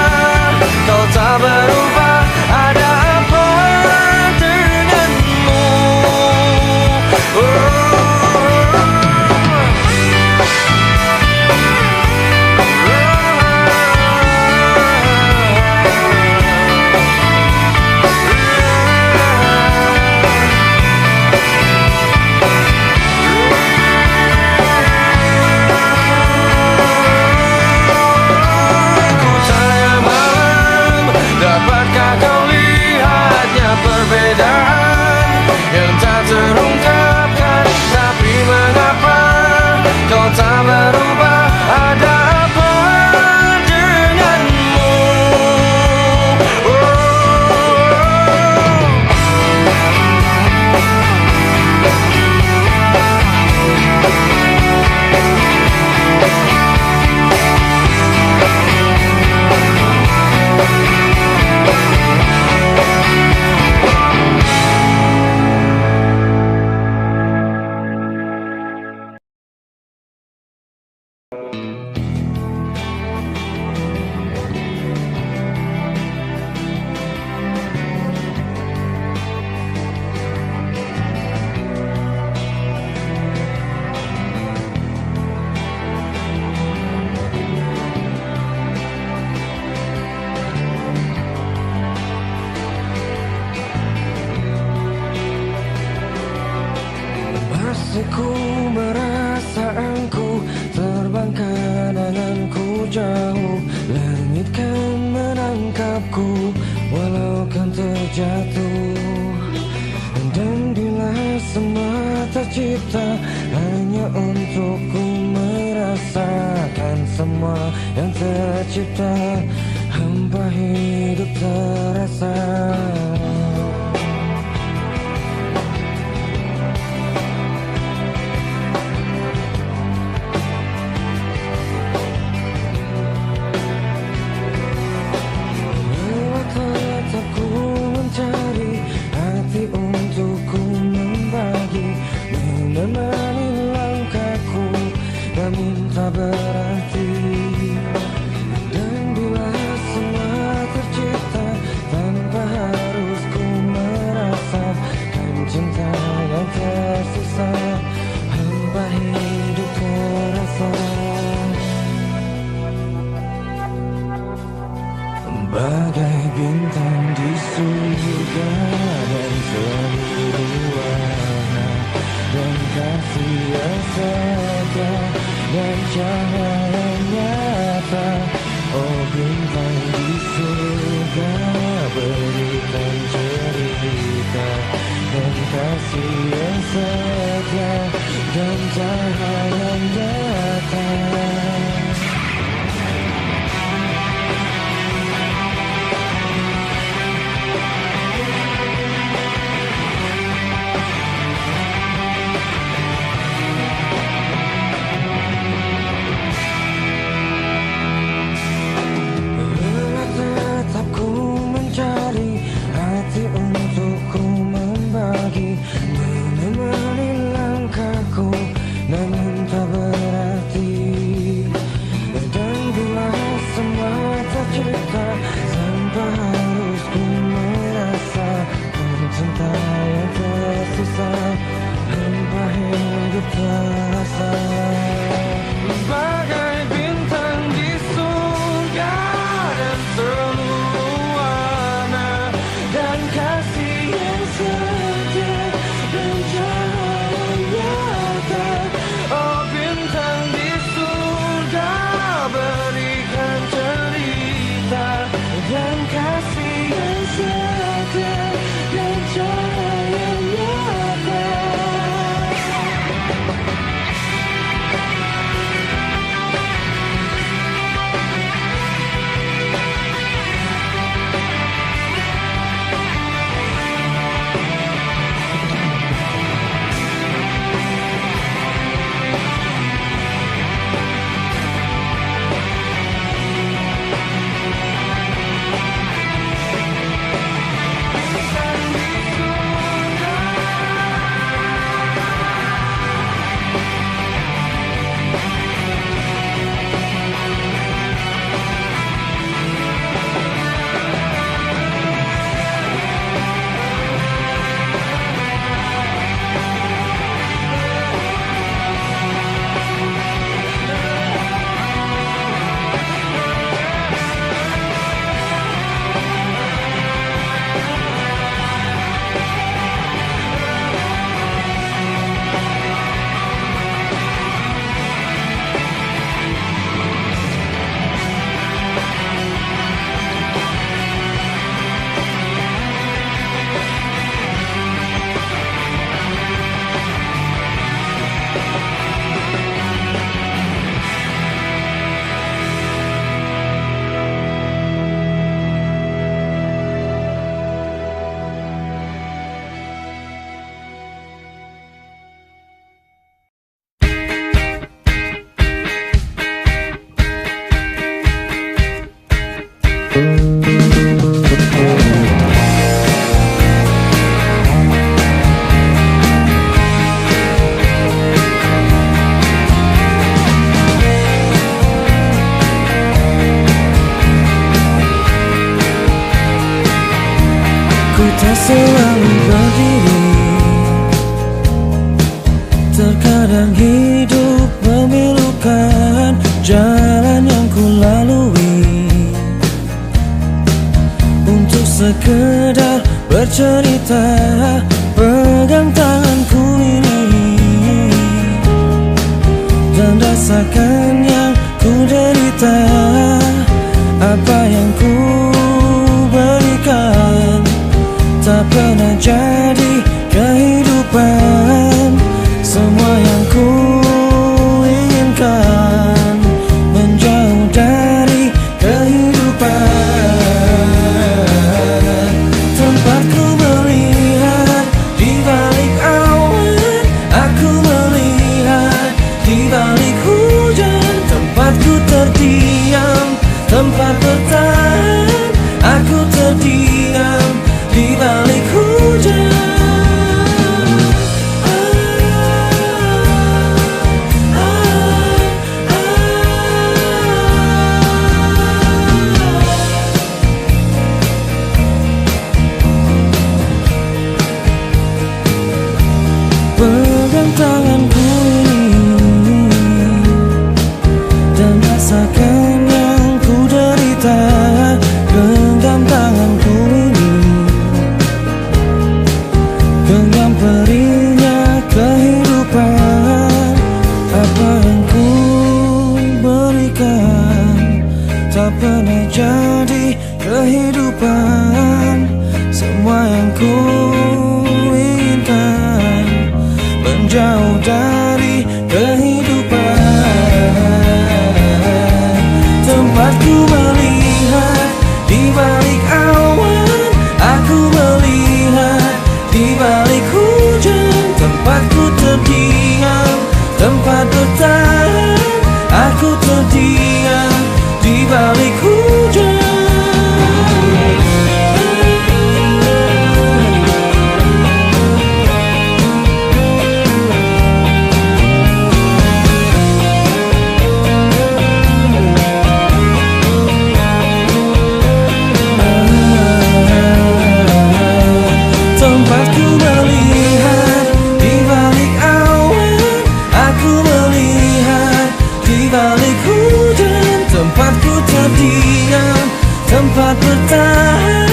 kau tak berubah? Ada apa denganmu? Dapatkah kau lihatnya perbedaan yang tak terungkapkan? Tapi mengapa kau tak berubah? Ada apa denganmu? Masih ku merasa engkau terbang kenanganku jauh. Langit kan menangkapku walau kan terjatuh. Dan bila semua tercipta hanya untukku merasakan semua yang tercipta, hampa hidup terasa. Menemani langkahku namun tak berarti. Dan bila semua tercipta tanpa harus ku merasakan cinta yang tersisa, hampa hidup terasa. Bagai bintang di surga dan seluruh warna dan kasih yang setia dan cahaya nyata. Oh bintang di surga, berikan cerita dan kasih yang setia dan cahaya nyata. Untukku membagi, menemani langkahku namun tak berarti. Dan bila semua tercipta tanpa harus ku merasakan cinta yang tersisa, hampa hidup terasa. Bagai bintang di surga dan seluruh warna dan kasih yang setia dan cahaya nyata. Oh bintang di surga, berikan cerita dan kasih yang setia dan cahaya nyata. Ku tak selalu berdiri. Terkadang hidup memilukan jalan yang ku lalui untuk sekedar bercerita. Pegang tanganku ini dan rasakan yang ku derita. Apa yang ku berikan tak pernah jadi kehidupan. Semua yang ku inginkan menjauh dari kehidupan. Tempat ku melihat di balik awan, aku melihat di balik hujan. Tempat ku terdiam, tempat bertahan, aku terdiam di balik hujan. Pegang tanganku ini dan rasakan yang ku derita. Genggam tanganku ini, genggam perihnya kehidupan. Apa yang ku berikan tak pernah jadi kehidupan. Semua yang ku inginkan menjauh dari kehidupan. Tempatku melihat di balik awan, aku melihat di balik hujan. Tempatku terdiam, tempat bertahan, aku terdiam di balik hujan. Tempatku melihat di balik awan, aku melihat di balik hujan. Tempatku terdiam, tempat bertahan,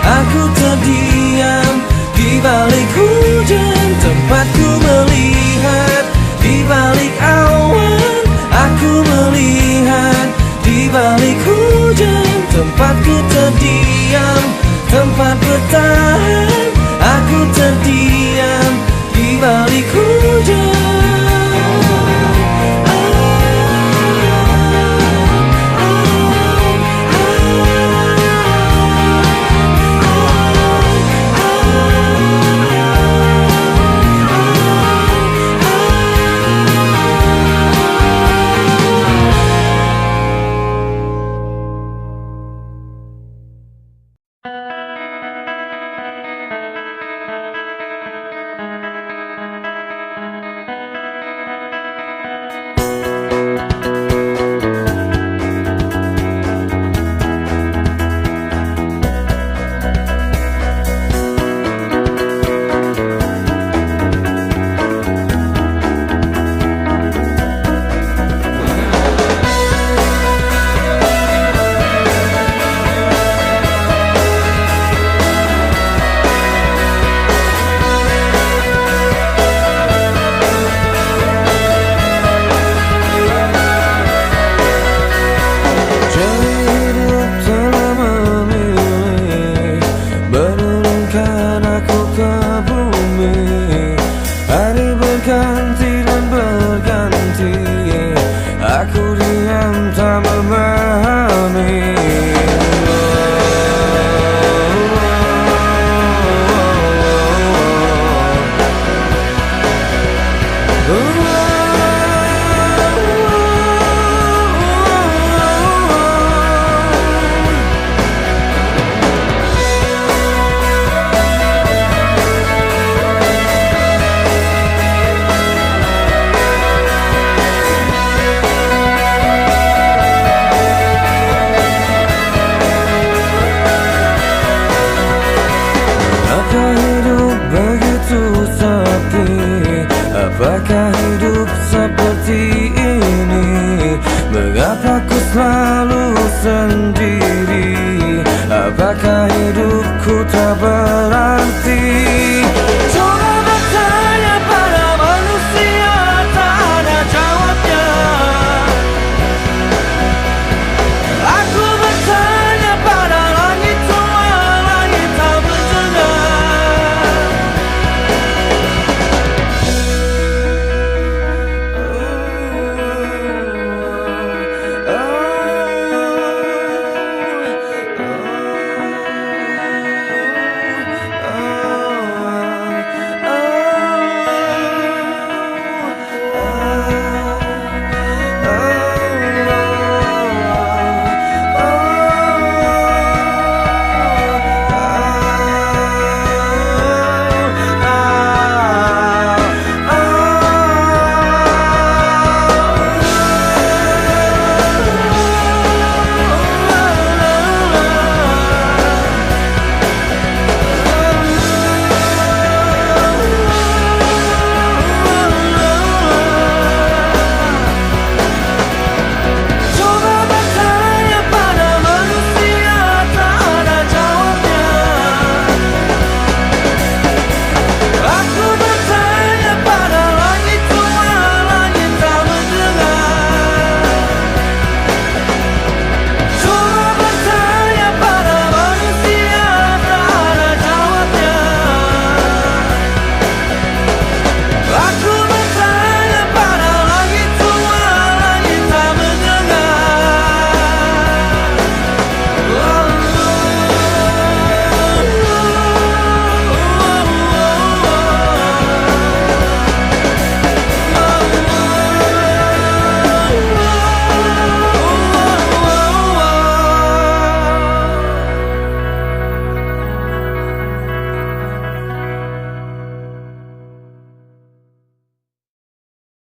aku terdiam di balik hujan. Tempatku melihat di balik awan, aku melihat di balik hujan. Tempatku terdiam, tempat bertahan, aku terdiam di balik hujan. selalu sendiri? Apakah hidupku tak